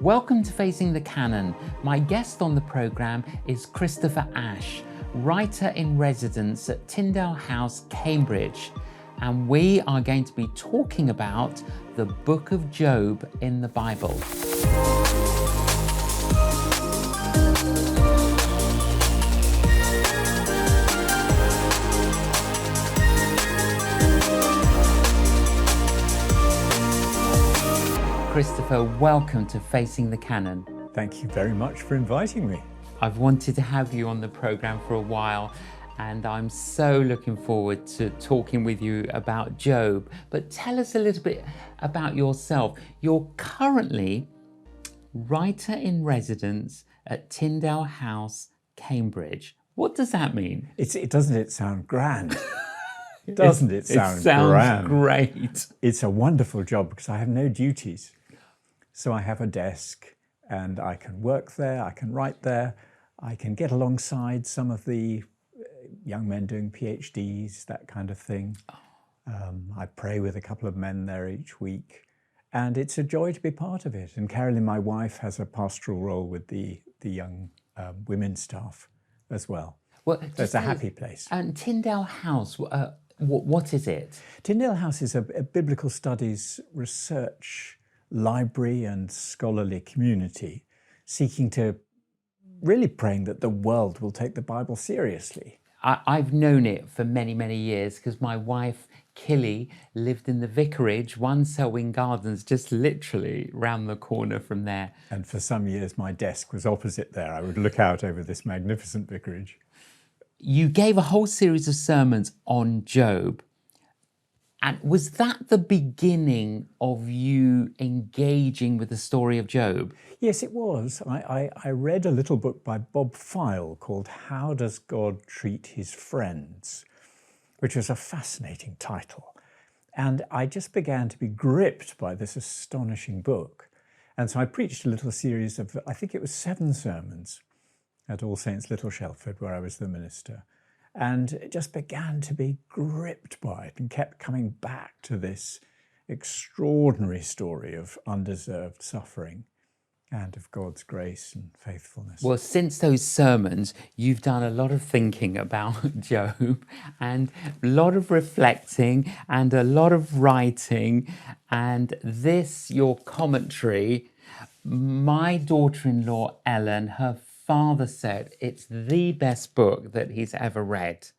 Welcome to Facing the Canon. My guest on the programme is Christopher Ash, writer-in-residence at Tyndale House, Cambridge. And we are going to be talking about the book of Job in the Bible. Christopher, welcome to Facing the Canon. Thank you very much for inviting me. I've wanted to have you on the programme for a while, and I'm so looking forward to talking with you about Job. But tell us a little bit about yourself. You're currently writer-in-residence at Tyndale House, Cambridge. What does that mean? Doesn't it sound grand? Doesn't it sound It sounds grand? Great. It's a wonderful job because I have no duties. So I have a desk and I can work there, I can write there, I can get alongside some of the young men doing PhDs, that kind of thing. I pray with a couple of men there each week, and it's a joy to be part of it. And Carolyn, my wife, has a pastoral role with the young women's staff as well. So it's a happy place. And Tyndale House, what is it? Tyndale House is a biblical studies research library and scholarly community seeking to really praying that the world will take the Bible seriously. I've known it for many, many years because my wife, Killy, lived in the vicarage, One Selwyn Gardens, just literally round the corner from there. And for some years, my desk was opposite there. I would look out over this magnificent vicarage. You gave a whole series of sermons on Job. And was that the beginning of you engaging with the story of Job? Yes, it was. I read a little book by Bob File called How Does God Treat His Friends?, which was a fascinating title. And I just began to be gripped by this astonishing book. And so I preached a little series of, I think it was 7 sermons at All Saints Little Shelford, where I was the minister. And it just began to be gripped by it and kept coming back to this extraordinary story of undeserved suffering and of God's grace and faithfulness. Well, since those sermons, you've done a lot of thinking about Job and a lot of reflecting and a lot of writing. And this, your commentary, my daughter-in-law, Ellen, her father said it's the best book that he's ever read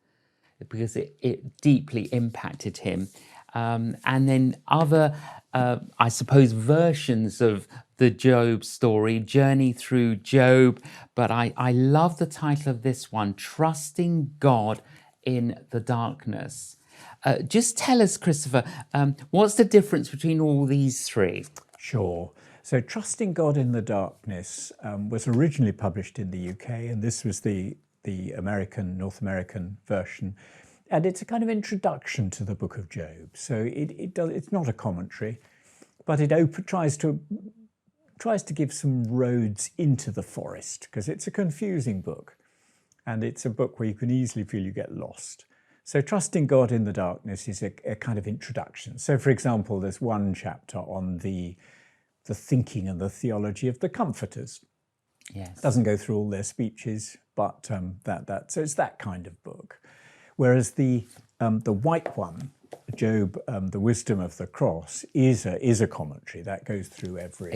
because it deeply impacted him. And then other, I suppose, versions of the Job story, Journey Through Job. But I love the title of this one, Trusting God in the Darkness. Just tell us, Christopher, what's the difference between all these three? Sure. So Trusting God in the Darkness was originally published in the UK, and this was the North American version. And it's a kind of introduction to the book of Job. So it's not a commentary, but it tries to give some roads into the forest, because it's a confusing book. And it's a book where you can easily feel you get lost. So Trusting God in the Darkness is a kind of introduction. So for example, there's one chapter on the thinking and the theology of the Comforters. Yes. Doesn't go through all their speeches, but so it's that kind of book. Whereas the white one, Job, the Wisdom of the Cross, is a commentary that goes through every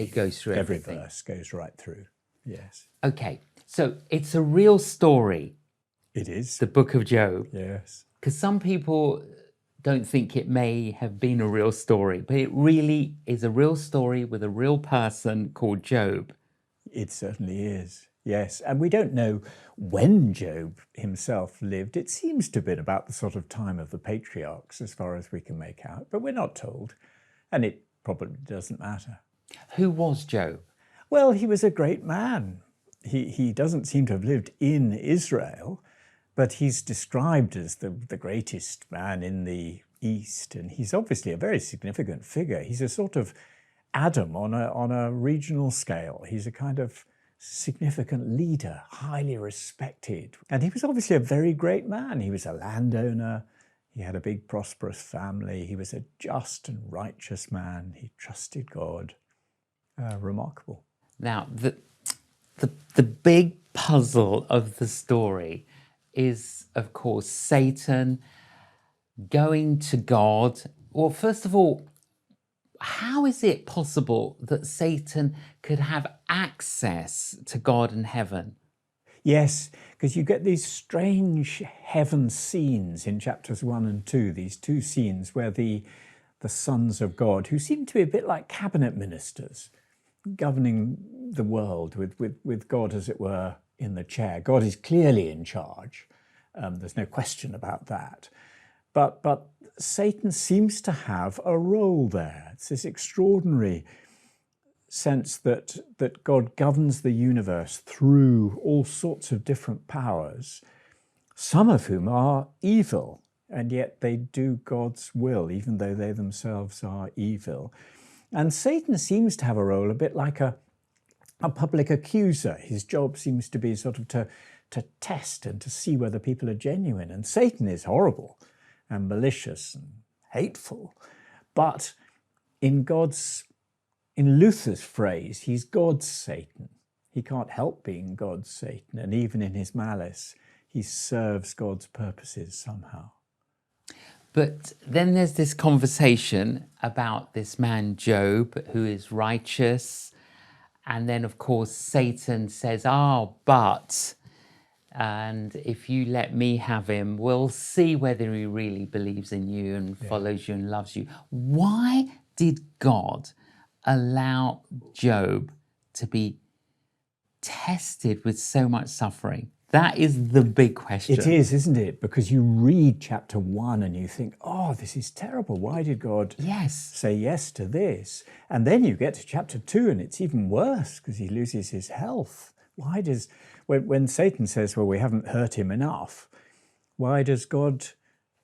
verse, goes right through. Yes. Okay, so it's a real story. It is. The book of Job. Yes. Because some people don't think it may have been a real story, but it really is a real story with a real person called Job. It certainly is, yes. And we don't know when Job himself lived. It seems to have been about the sort of time of the patriarchs, as far as we can make out, but we're not told. And it probably doesn't matter. Who was Job? Well, he was a great man. He doesn't seem to have lived in Israel, but he's described as the greatest man in the East, and he's obviously a very significant figure. He's a sort of Adam on a regional scale. He's a kind of significant leader, highly respected. And he was obviously a very great man. He was a landowner. He had a big, prosperous family. He was a just and righteous man. He trusted God. Remarkable. Now, the big puzzle of the story is, of course, Satan going to God. Well, first of all, how is it possible that Satan could have access to God and heaven? Yes, because you get these strange heaven scenes in chapters 1 and 2, these two scenes where the sons of God, who seem to be a bit like cabinet ministers, governing the world with God, as it were, in the chair. God is clearly in charge. There's no question about that. But Satan seems to have a role there. It's this extraordinary sense that God governs the universe through all sorts of different powers, some of whom are evil, and yet they do God's will, even though they themselves are evil. And Satan seems to have a role a bit like a public accuser. His job seems to be sort of to test and to see whether people are genuine. And Satan is horrible and malicious and hateful. But in Luther's phrase, he's God's Satan. He can't help being God's Satan. And even in his malice, he serves God's purposes somehow. But then there's this conversation about this man, Job, who is righteous. And then, of course, Satan says, and if you let me have him, we'll see whether he really believes in you and follows you and loves you. Why did God allow Job to be tested with so much suffering? That is the big question. It is, isn't it? Because you read chapter 1 and you think, oh, this is terrible. Why did God say yes to this? And then you get to chapter 2 and it's even worse because he loses his health. When Satan says, well, we haven't hurt him enough, why does God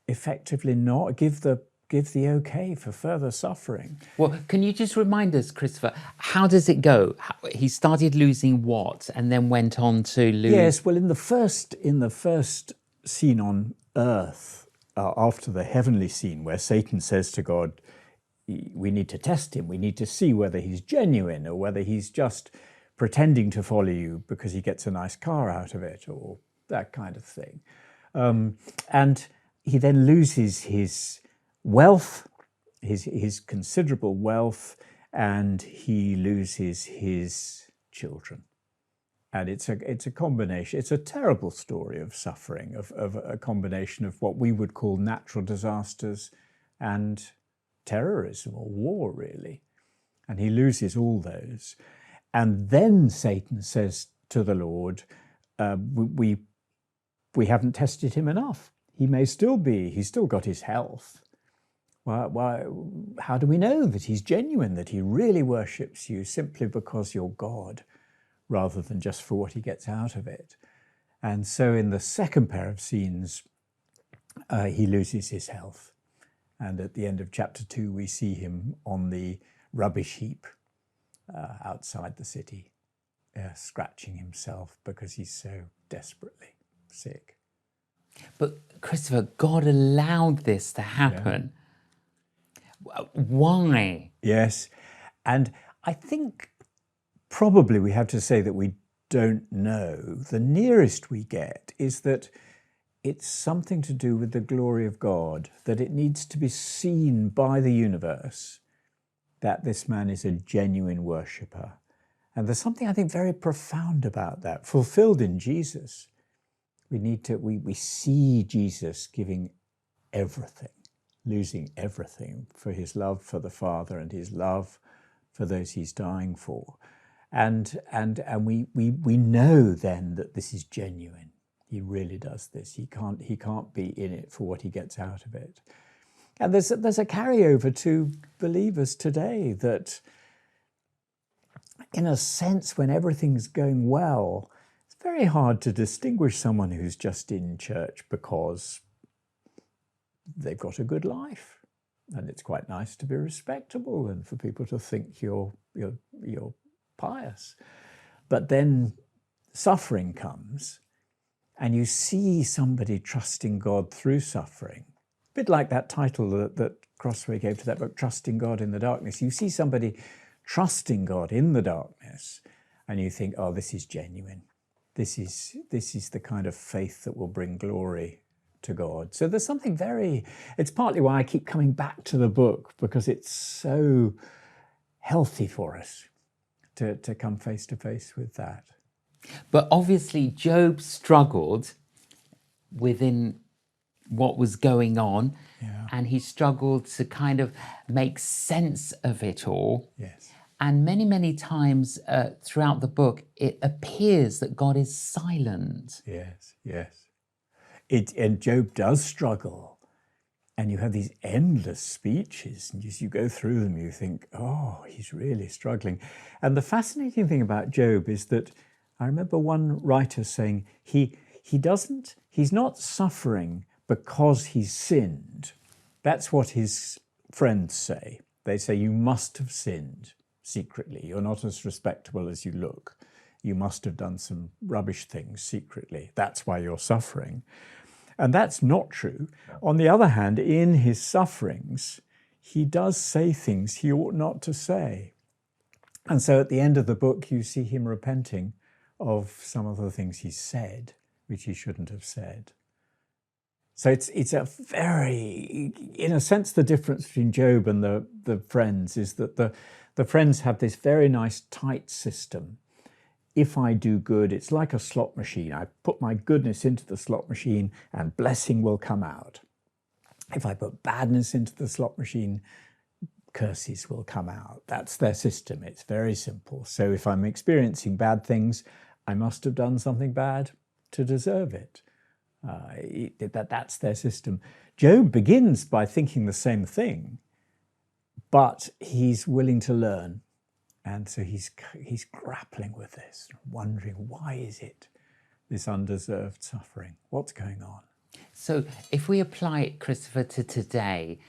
effectively not give the okay for further suffering? Well, can you just remind us, Christopher, how does it go? He started losing what and then went on to lose? Yes, well, in the first scene on earth, after the heavenly scene where Satan says to God, we need to test him, we need to see whether he's genuine or whether he's just pretending to follow you because he gets a nice car out of it or that kind of thing. And he then loses his wealth, his considerable wealth, and he loses his children. And it's a combination, it's a terrible story of suffering, of a combination of what we would call natural disasters and terrorism or war, really. And he loses all those. And then Satan says to the Lord, we haven't tested him enough. He's still got his health. How do we know that he's genuine, that he really worships you simply because you're God, rather than just for what he gets out of it? And so in the second pair of scenes, he loses his health. And at the end of chapter 2, we see him on the rubbish heap outside the city, scratching himself because he's so desperately sick. But Christopher, God allowed this to happen. Yeah. Why? Yes. And I think probably we have to say that we don't know. The nearest we get is that it's something to do with the glory of God, that it needs to be seen by the universe that this man is a genuine worshipper. And there's something, I think, very profound about that, fulfilled in Jesus. We see Jesus giving everything, losing everything for his love for the Father and his love for those he's dying for. And we know then that this is genuine. He really does this. He can't be in it for what he gets out of it. And there's a carryover to believers today that, in a sense, when everything's going well, it's very hard to distinguish someone who's just in church because they've got a good life. And it's quite nice to be respectable and for people to think you're pious. But then suffering comes and you see somebody trusting God through suffering. A bit like that title that Crossway gave to that book, Trusting God in the Darkness. You see somebody trusting God in the darkness and you think, oh, this is genuine. This is the kind of faith that will bring glory to God. So there's something it's partly why I keep coming back to the book, because it's so healthy for us to come face to face with that. But obviously, Job struggled within what was going on, and he struggled to kind of make sense of it all. Yes. And many, many times throughout the book, it appears that God is silent. Yes, yes. And Job does struggle. And you have these endless speeches, and as you go through them, you think, oh, he's really struggling. And the fascinating thing about Job is that I remember one writer saying he's not suffering because he's sinned. That's what his friends say. They say, you must have sinned secretly. You're not as respectable as you look. You must have done some rubbish things secretly. That's why you're suffering. And that's not true. On the other hand, in his sufferings, he does say things he ought not to say. And so at the end of the book, you see him repenting of some of the things he said, which he shouldn't have said. So it's a very, in a sense, the difference between Job and the friends is that the friends have this very nice tight system. If I do good, it's like a slot machine. I put my goodness into the slot machine and blessing will come out. If I put badness into the slot machine, curses will come out. That's their system. It's very simple. So if I'm experiencing bad things, I must have done something bad to deserve it. That's their system. Job begins by thinking the same thing, but he's willing to learn. And so he's grappling with this, wondering, why is it this undeserved suffering? What's going on? So if we apply it, Christopher, to today,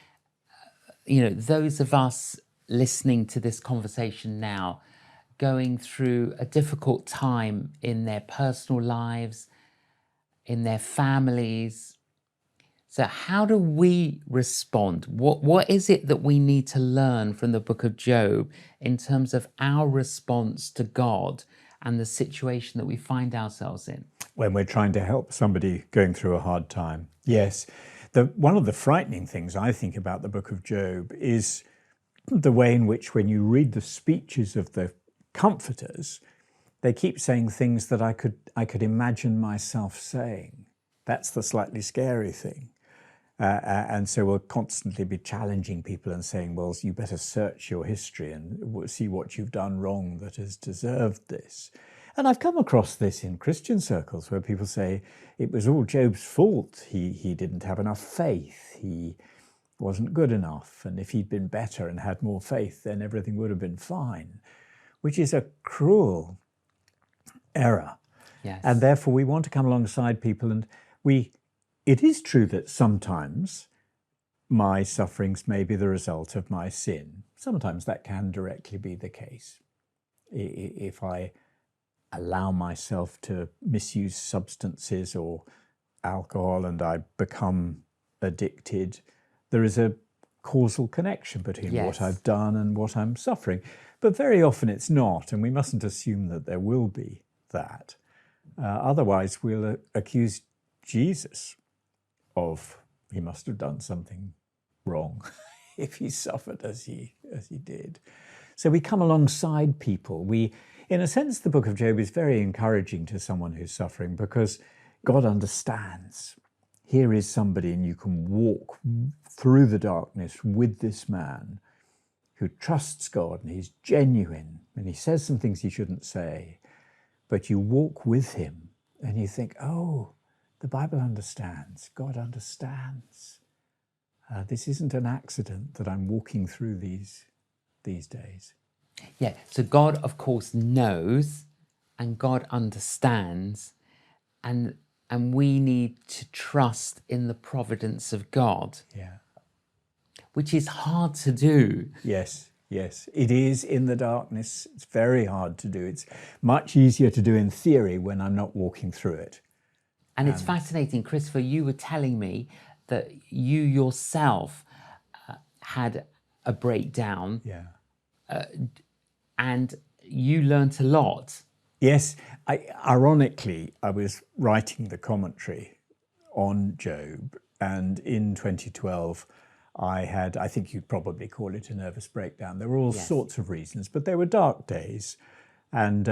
those of us listening to this conversation now, going through a difficult time in their personal lives, in their families. So how do we respond? What is it that we need to learn from the book of Job in terms of our response to God and the situation that we find ourselves in? When we're trying to help somebody going through a hard time. Yes. One of the frightening things I think about the book of Job is the way in which, when you read the speeches of the comforters, they keep saying things that I could imagine myself saying. That's the slightly scary thing. And so we'll constantly be challenging people and saying, well, you better search your history and see what you've done wrong that has deserved this. And I've come across this in Christian circles where people say it was all Job's fault. He didn't have enough faith. He wasn't good enough. And if he'd been better and had more faith, then everything would have been fine, which is a cruel error. Yes. And therefore we want to come alongside people, and it is true that sometimes my sufferings may be the result of my sin. Sometimes that can directly be the case. If I allow myself to misuse substances or alcohol and I become addicted, there is a causal connection between what I've done and what I'm suffering. But very often it's not, and we mustn't assume that there will be that. Otherwise, we'll accuse Jesus of he must have done something wrong if he suffered as he did. So we come alongside people. In a sense, the book of Job is very encouraging to someone who's suffering, because God understands. Here is somebody, and you can walk through the darkness with this man who trusts God, and he's genuine, and he says some things he shouldn't say, but you walk with him and you think, oh, the Bible understands, God understands. This isn't an accident that I'm walking through these days. Yeah, so God, of course, knows, and God understands, and we need to trust in the providence of God. Yeah. Which is hard to do. Yes, it is in the darkness. It's very hard to do. It's much easier to do in theory when I'm not walking through it. And it's fascinating, Christopher, you were telling me that you yourself had a breakdown. Yeah. And you learnt a lot Yes, ironically, I was writing the commentary on Job, and in 2012, I think you'd probably call it a nervous breakdown. There were all Yes. sorts of reasons, but they were dark days. And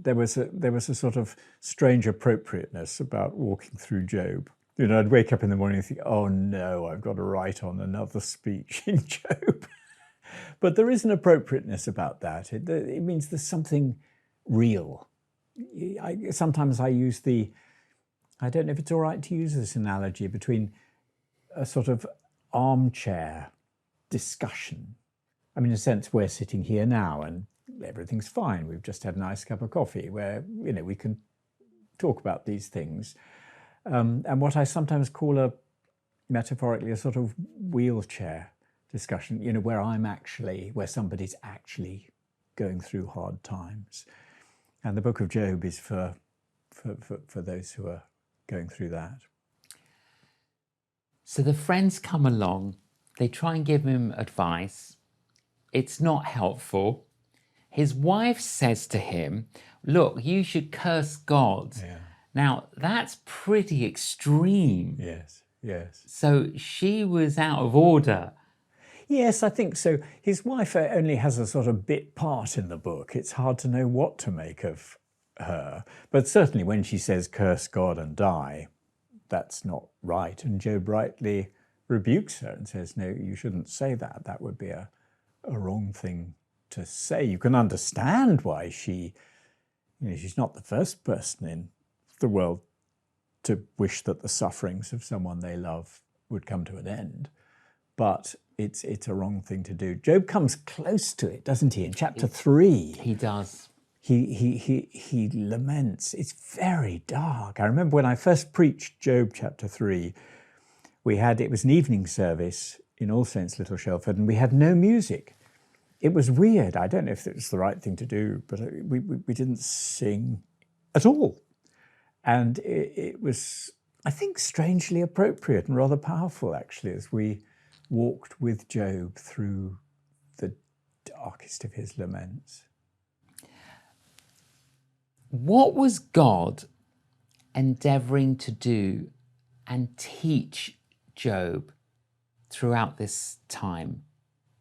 there was a sort of strange appropriateness about walking through Job. You know, I'd wake up in the morning and think, oh no, I've got to write on another speech in Job. But there is an appropriateness about that. It means there's something real. Sometimes I use I don't know if it's all right to use this analogy, between a sort of armchair discussion. I mean, in a sense, we're sitting here now and everything's fine. We've just had a nice cup of coffee where, you know, we can talk about these things. And what I sometimes call metaphorically, a sort of wheelchair discussion, you know, where somebody's actually going through hard times. And the book of Job is for those who are going through that. So the friends come along, they try and give him advice. It's not helpful. His wife says to him, look, you should curse God. Yeah. Now, that's pretty extreme. Yes, yes. So she was out of order. Yes, I think so. His wife only has a sort of bit part in the book. It's hard to know what to make of her. But certainly when she says, curse God and die, that's not right. And Job rightly rebukes her and says, no, you shouldn't say that. That would be a wrong thing to say. You can understand why she's not the first person in the world to wish that the sufferings of someone they love would come to an end. But it's a wrong thing to do. Job comes close to it, doesn't he? In chapter 3. He does. He laments. It's very dark. I remember when I first preached Job chapter 3, it was an evening service in All Saints, Little Shelford, and we had no music. It was weird. I don't know if it was the right thing to do, but we didn't sing at all. And it was, I think, strangely appropriate and rather powerful, actually, as we walked with Job through the darkest of his laments. What was God endeavoring to do and teach Job throughout this time?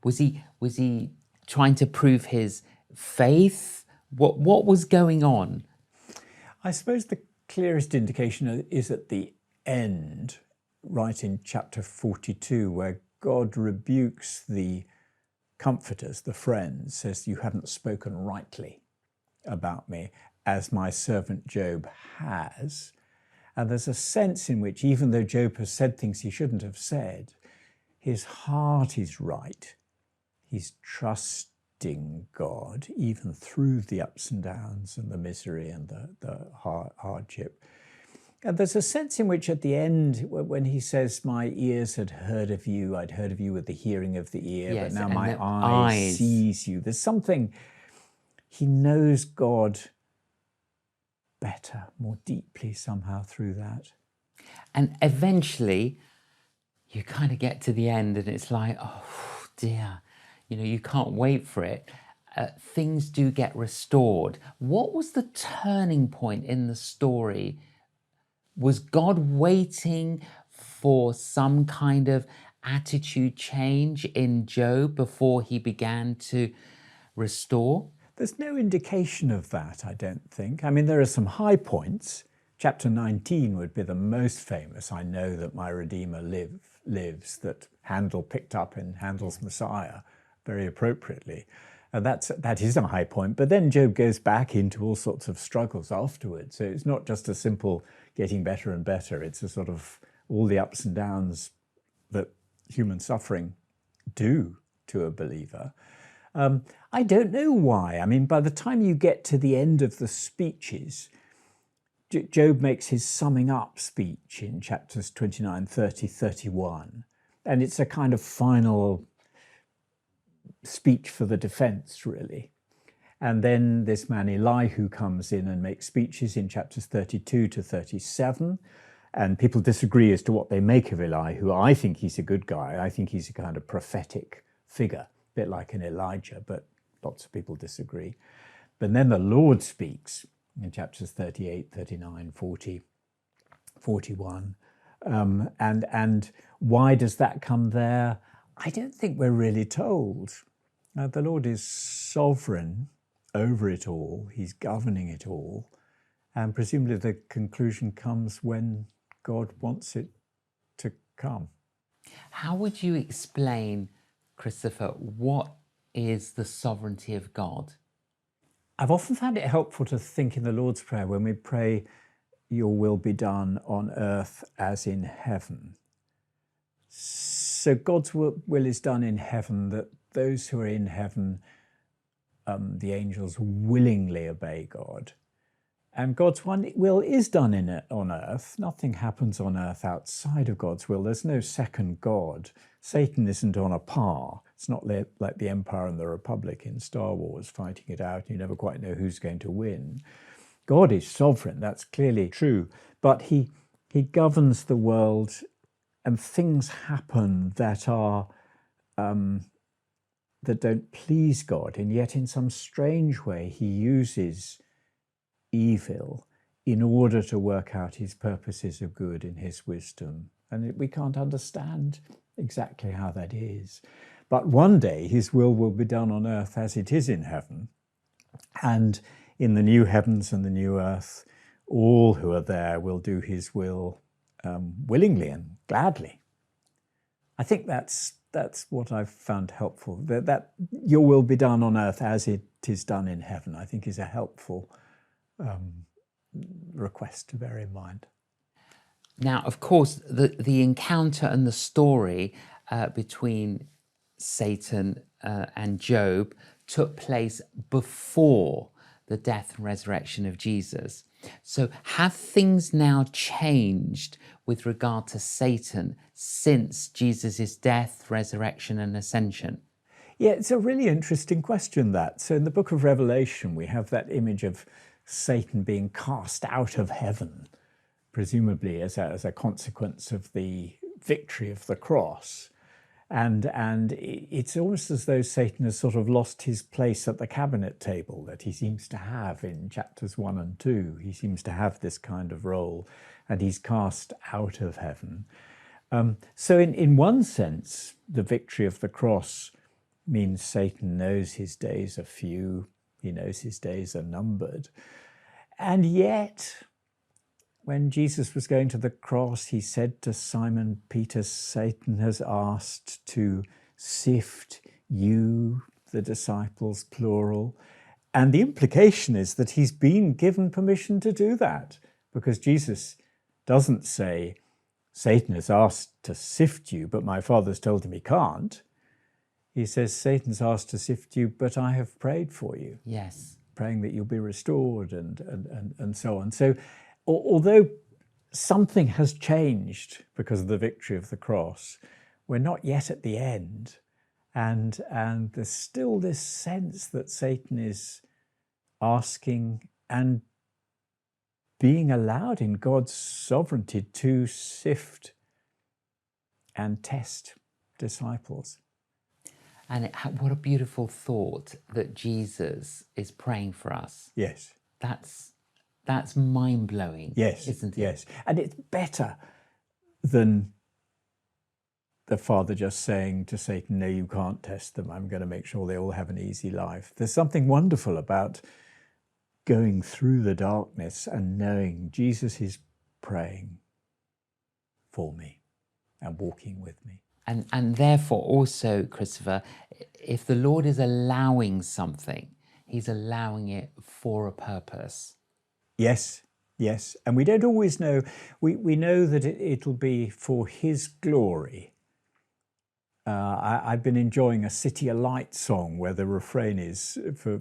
Was he trying to prove his faith? What was going on? I suppose the clearest indication is at the end, right in chapter 42, where God rebukes the comforters, the friends, says, you haven't spoken rightly about me, as my servant Job has. And there's a sense in which, even though Job has said things he shouldn't have said, his heart is right. He's trusting God, even through the ups and downs and the misery and the hardship. And there's a sense in which at the end, when he says, my ears had heard of you, I'd heard of you with the hearing of the ear, Yes, but now and my the eye eyes sees you. There's something, he knows God better, more deeply somehow through that. And eventually you kind of get to the end and it's like, oh dear, you can't wait for it. Things do get restored. What was the turning point in the story? Was God waiting for some kind of attitude change in Job before he began to restore? There's no indication of that, I don't think. I mean, there are some high points. Chapter 19 would be the most famous. I know that my Redeemer lives, that Handel picked up in Handel's Messiah very appropriately. And that is a high point. But then Job goes back into all sorts of struggles afterwards. So it's not just a simple getting better and better. It's a sort of all the ups and downs that human suffering do to a believer. I don't know why. I mean, by the time you get to the end of the speeches, Job makes his summing up speech in chapters 29, 30, 31. And it's a kind of final speech for the defense, really. And then this man Elihu comes in and makes speeches in chapters 32 to 37. And people disagree as to what they make of Elihu. I think he's a good guy. I think he's a kind of prophetic figure, a bit like an Elijah, but lots of people disagree. But then the Lord speaks, in chapters 38, 39, 40, 41. And why does that come there? I don't think we're really told. The Lord is sovereign over it all. He's governing it all. And presumably the conclusion comes when God wants it to come. How would you explain, Christopher, what is the sovereignty of God? I've often found it helpful to think in the Lord's Prayer when we pray, your will be done on earth as in heaven. So God's will is done in heaven, that those who are in heaven, the angels, willingly obey God. And God's will is done on earth. Nothing happens on earth outside of God's will. There's no second God. Satan isn't on a par. It's not like the Empire and the Republic in Star Wars fighting it out. You never quite know who's going to win. God is sovereign, that's clearly true. But he governs the world, and things happen that are that don't please God. And yet in some strange way, he uses evil in order to work out his purposes of good in his wisdom. And we can't understand exactly how that is. But one day his will be done on earth as it is in heaven. And in the new heavens and the new earth, all who are there will do his will willingly and gladly. I think that's what I've found helpful. That your will be done on earth as it is done in heaven, I think is a helpful request to bear in mind. Now, of course, the encounter and the story between Satan and Job took place before the death and resurrection of Jesus. So have things now changed with regard to Satan since Jesus' death, resurrection and ascension? Yeah, it's a really interesting question, that. So in the book of Revelation, we have that image of Satan being cast out of heaven, presumably as a consequence of the victory of the cross. And it's almost as though Satan has sort of lost his place at the cabinet table that he seems to have in chapters 1 and 2. He seems to have this kind of role, and he's cast out of heaven. So in one sense, the victory of the cross means Satan knows his days are few. He knows his days are numbered. And yet, when Jesus was going to the cross, he said to Simon Peter, Satan has asked to sift you, the disciples, plural. And the implication is that he's been given permission to do that, because Jesus doesn't say, Satan has asked to sift you, but my Father's told him he can't. He says, Satan's asked to sift you, but I have prayed for you. Yes. Praying that you'll be restored and so on. So although something has changed because of the victory of the cross, we're not yet at the end. And there's still this sense that Satan is asking and being allowed in God's sovereignty to sift and test disciples. And what a beautiful thought that Jesus is praying for us. Yes. That's mind-blowing, yes, isn't it? Yes, and it's better than the Father just saying to Satan, no, you can't test them. I'm going to make sure they all have an easy life. There's something wonderful about going through the darkness and knowing Jesus is praying for me and walking with me. And therefore also, Christopher, if the Lord is allowing something, he's allowing it for a purpose. Yes, yes. And we don't always know. We know that it'll be for his glory. I've been enjoying a City Alight song where the refrain is for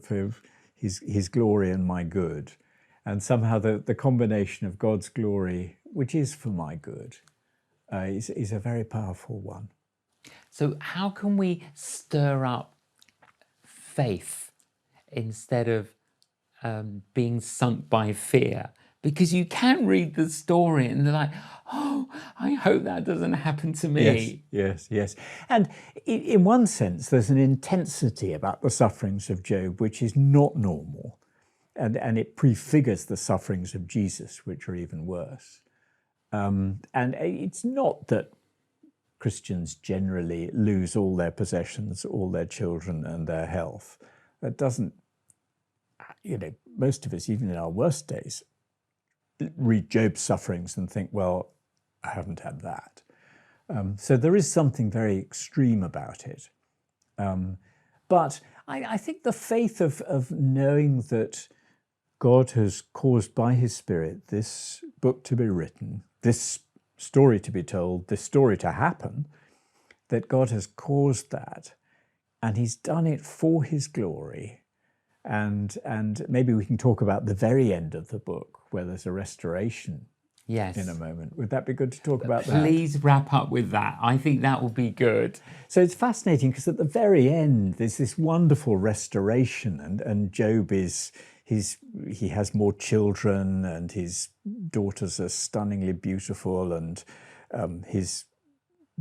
his glory and my good. And somehow the combination of God's glory, which is for my good, is a very powerful one. So how can we stir up faith instead of being sunk by fear? Because you can read the story and they're like, oh, I hope that doesn't happen to me. Yes. And in one sense, there's an intensity about the sufferings of Job, which is not normal. and it prefigures the sufferings of Jesus, which are even worse. And it's not that Christians generally lose all their possessions, all their children and their health. That doesn't, most of us, even in our worst days, read Job's sufferings and think, well, I haven't had that. So there is something very extreme about it. But I think the faith of knowing that God has caused by his Spirit this book to be written, this story to be told, this story to happen, that God has caused that, and he's done it for his glory. And maybe we can talk about the very end of the book, where there's a restoration. Yes. In a moment. Would that be good to talk about that? Please wrap up with that. I think that will be good. So it's fascinating because at the very end, there's this wonderful restoration, and Job he has more children, and his daughters are stunningly beautiful, and his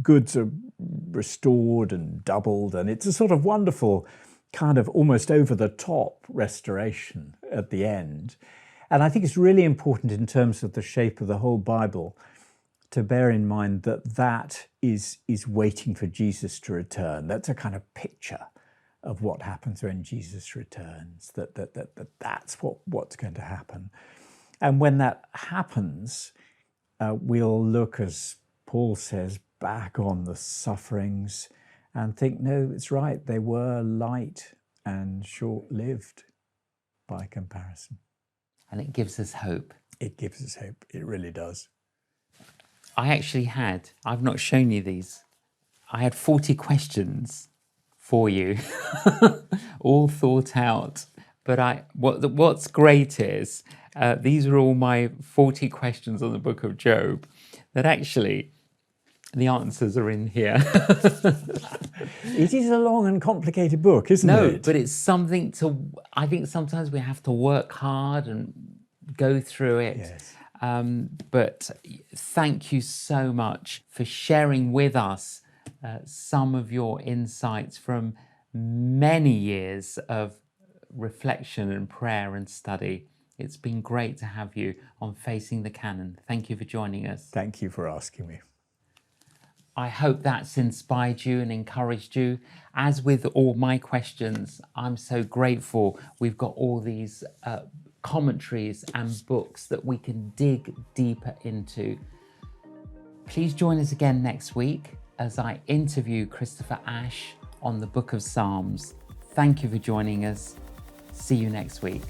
goods are restored and doubled, and it's a sort of wonderful kind of almost over the top restoration at the end. And I think it's really important in terms of the shape of the whole Bible to bear in mind that that is waiting for Jesus to return. That's a kind of picture of what happens when Jesus returns, that's what's going to happen. And when that happens, we'll look, as Paul says, back on the sufferings and think, no, it's right, they were light and short-lived by comparison. And it gives us hope. It gives us hope. It really does. I've not shown you these. I had 40 questions for you, all thought out. But what's great is, these are all my 40 questions on the book of Job, that actually the answers are in here. It is a long and complicated book, isn't it? No, but it's something I think sometimes we have to work hard and go through it. Yes. But thank you so much for sharing with us some of your insights from many years of reflection and prayer and study. It's been great to have you on Facing the Canon. Thank you for joining us. Thank you for asking me. I hope that's inspired you and encouraged you. As with all my questions, I'm so grateful we've got all these commentaries and books that we can dig deeper into. Please join us again next week as I interview Christopher Ash on the Book of Psalms. Thank you for joining us. See you next week.